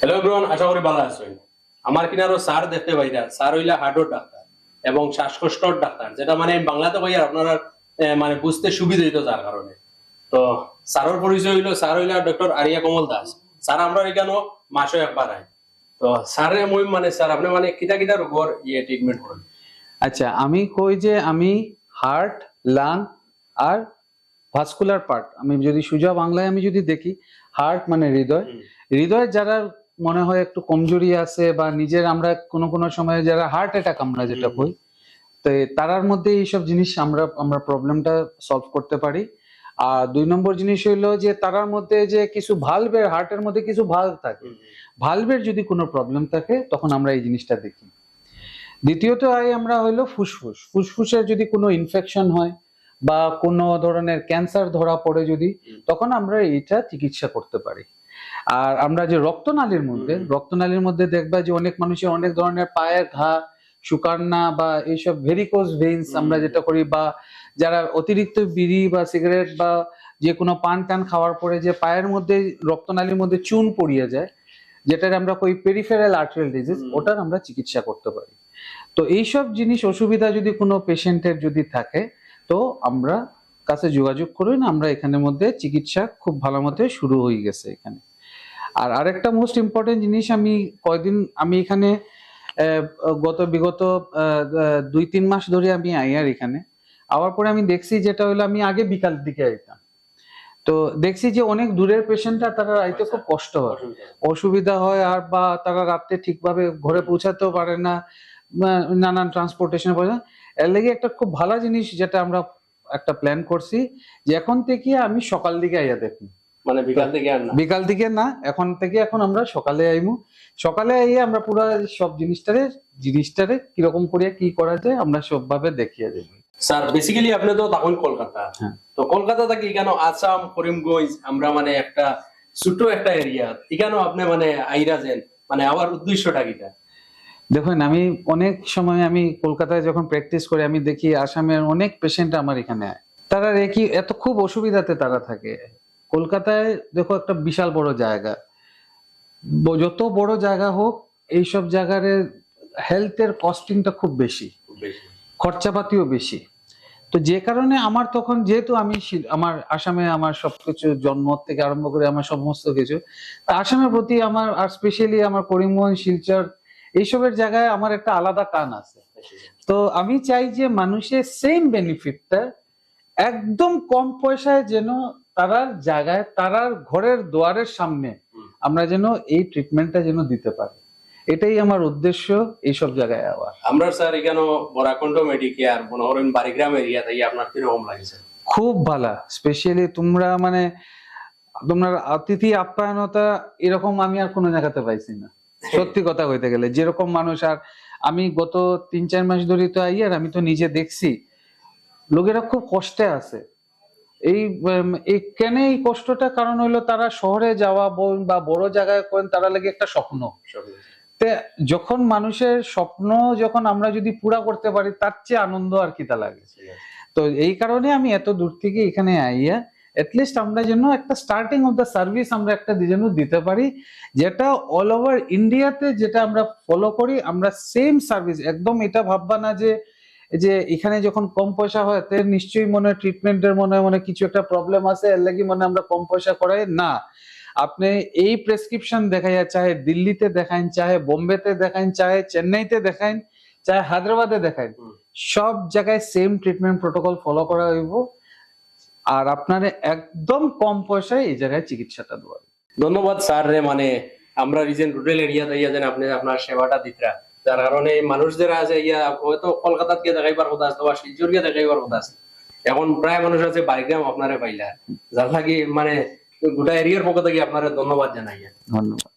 Hello everyone, আশা করি ভালো আছেন। আমার কিনারও স্যার দেখতে পাইরা, স্যার হইলা হার্টের ডাক্তার এবং শ্বাসকষ্টর ডাক্তার, যেটা মানে বাংলাতে কইয়া আপনারা মানে বুঝতে সুবিধা হইতো যার কারণে। তো স্যারের পরিচয় হইলো, স্যার হইলা doctor area Kamal Das. Sir আমরা এখানে মাসে একবার আই। তো স্যারে মই মানে স্যার আপনি মানে কিটা কিটা রোগের ট্রিটমেন্ট করেন? আচ্ছা, আমি কই যে আমি হার্ট, লাং আর ভাস্কুলার পার্ট, আমি যদি সোজা বাংলায় আমি যদি দেখি, হার্ট মানে হৃদয়, হৃদয়ের যারা মনে হয় একটু কমজোরি আছে বা নিজের আমরা কোনো কোনো সময় যারা হার্ট অ্যাটাক আমরা যেটা কই, তো তারার মধ্যে এইসব জিনিস আমরা প্রবলেমটা সলভ করতে পারি। আর 2 নম্বর জিনিস হইলো যে তারার মধ্যে যে কিছু ভালভের, হার্টের মধ্যে কিছু ভালভ থাকে, ভালভের যদি কোনো প্রবলেম থাকে তখন আমরা এই জিনিসটা দেখি। দ্বিতীয়ত আমরা হইলো ফুসফুস, ফুসফুসের যদি কোনো ইনফেকশন হয় বা কোনো ধরনের ক্যান্সার ধরা পড়ে যদি, তখন আমরা এইটা চিকিৎসা করতে পারি। আর আমরা যে রক্তনালীর মধ্যে দেখবা যে অনেক মানুষের অনেক ধরনের পায়ের ঘা, শুকান্না বা এইসব ভেরিকোজ ভেইনস আমরা যেটা করি, বা যারা অতিরিক্ত বিড়ি বা সিগারেট বা যে কোনো পান টান খাওয়ার পরে যে পায়ের মধ্যে রক্তনালীর মধ্যে চুন পড়িয়ে যায়, যেটার আমরা কই পেরিফেরাল আর্টেরিয়াল ডিজিজ, ওটার আমরা চিকিৎসা করতে পারি। তো এইসব জিনিস অসুবিধা যদি কোনো পেশেন্টের যদি থাকে, তো আমরা কাছে যোগাযোগ করুন, আমরা এখানের মধ্যে চিকিৎসা খুব ভালো মতো শুরু হয়ে গেছে এখানে। আর আরেকটা মোস্ট ইম্পর্টেন্ট জিনিস, আমি এখানে বিগত 2-3 মাস ধরে আমি আইয়ার এখানে আবার পরে আমি দেখছি যেটা হলো, আমি আগে বিকাল দিকে আইতাম, তো দেখছি যে অনেক দূরের পেশেন্টরা তারা আইতে খুব কষ্ট হয়, অসুবিধা হয়, আর বা তারা রাত্রে ঠিকভাবে ঘরে পৌঁছাতেও পারে না, নানান ট্রান্সপোর্টেশন প্রয়োজন। এর লেগে একটা খুব ভালো জিনিস যেটা আমরা একটা প্ল্যান করছি, যে এখন থেকে আমি সকাল দিকে আইয়া দেখি, মানে বিকাল দিকে না, এখন আমরা সকালে আইমু। সকালে আইয়া আমরা পুরো সব জিনিসটারে কিরকম করিয়া কি করা যায় আমরা সবভাবে দেখিয়ে দেব। স্যার বেসিক্যালি আপনি তো তখন কলকাতা, তো কলকাতা থেকে এখানে আসাম, করিমগঞ্জ, আমরা মানে একটা ছোট একটা এরিয়া, এখানেও আপনি মানে আইরা যেন মানে আমার উদ্দেশ্যটা কিটা? দেখুন, আমি অনেক সময় আমি কলকাতায় যখন প্র্যাকটিস করি, আমি দেখি আসামের অনেক পেশেন্ট আমার এখানে আয়, তারা এত খুব অসুবিধাতে তারা থাকে। কলকাতায় দেখো একটা বিশাল বড় জায়গা, যত বড় জায়গা হোক, এইসব জায়গার হেলথের কস্টিংটা খুব বেশি, খরচাপাতিও বেশি। তো যে কারণে আমার তখন, যেহেতু আমার আসামে আমার সবকিছু জন্ম থেকে আরম্ভ করে আমার সমস্ত কিছু, তা আসামের প্রতি আমার, আর স্পেশালি আমার করিমগঞ্জ, শিলচর এইসবের জায়গায় আমার একটা আলাদা টান আছে। তো আমি চাই যে মানুষের সেম বেনিফিটটা একদম কম পয়সায় যেন তারার জায়গায়, তারার ঘরের দুয়ারের সামনে আমরা যেন এই ট্রিটমেন্টটা যেন দিতে পারি, এটাই আমার উদ্দেশ্য এইসব জায়গায় আবার। আমরা স্যার এখানে বরাকন্ড মেডিকেয়ার বনহরণ বাড়িগ্রাম এরিয়া থেকে আপনার কিরকম লাগছে? খুব ভালো, স্পেশালি তোমার অতিথি আপ্যায়নতা এরকম আমি আর কোনো জায়গাতে পাইছি না, সত্যি কথা কইতে গেলে। যেরকম মানুষ, আর আমি গত 3-4 মাস ধরে তো আইয়ার, আমি তো নিজে দেখছি লোকেরা খুব কষ্টে আছে। এই কেন এই কষ্টটা? কারণ হইলো তারা শহরে যাওয়া বা বড় জায়গায় করেন, তারা লাগে একটা স্বপ্ন। যখন মানুষের স্বপ্ন যখন আমরা যদি পুরা করতে পারি, তার চেয়ে আনন্দ আর কি তা লাগে। তো এই কারণে আমি এত দূর থেকে এখানে আইয়া এটলিস্ট আমরা যেন একটা স্টার্টিং অফ দ্য সার্ভিস আমরা একটা যেন দিতে পারি, যেটা অল ওভার ইন্ডিয়াতে যেটা আমরা ফলো করি, আমরা সেম সার্ভিস একদম। এটা ভাববা না যে এখানে যখন কম পয়সা হয় তে নিশ্চয়ই মনে হয় ট্রিটমেন্টের মনে কিছু একটা প্রবলেম আছে, এর লাগি আমরা কম পয়সা করাই না। আপনি এই প্রেসক্রিপশন দেখাইয়া, চাহে দিল্লিতে দেখান, চাহে বোম্বেতে দেখান, চাহে চেন্নাইতে দেখান, চাহে হায়দ্রাবাদে দেখান, সব জায়গায় সেম ট্রিটমেন্ট প্রোটোকল ফলো করা হইব, আর আপনার একদম কম পয়সায় এই জায়গায় চিকিৎসাটা দেওয়া। ধন্যবাদ স্যার রে, মানে আমরা রিজেন্ট রুরাল এরিয়া দিয়ে যেন আপনি আপনার সেবাটা দিতরা, যার কারণে মানুষ যারা আছে ইয়া হয়তো কলকাতাত গিয়ে দেখাইবার কথা আছে বা শিলচর গিয়ে দেখাইবার কথা আছে, এখন প্রায় মানুষ আছে বাড়িগ্রাম আপনারে পাইলা, যার লাগি মানে গোটা এরিয়ার পক্ষ থেকে আপনারা ধন্যবাদ জানাই। ধন্যবাদ।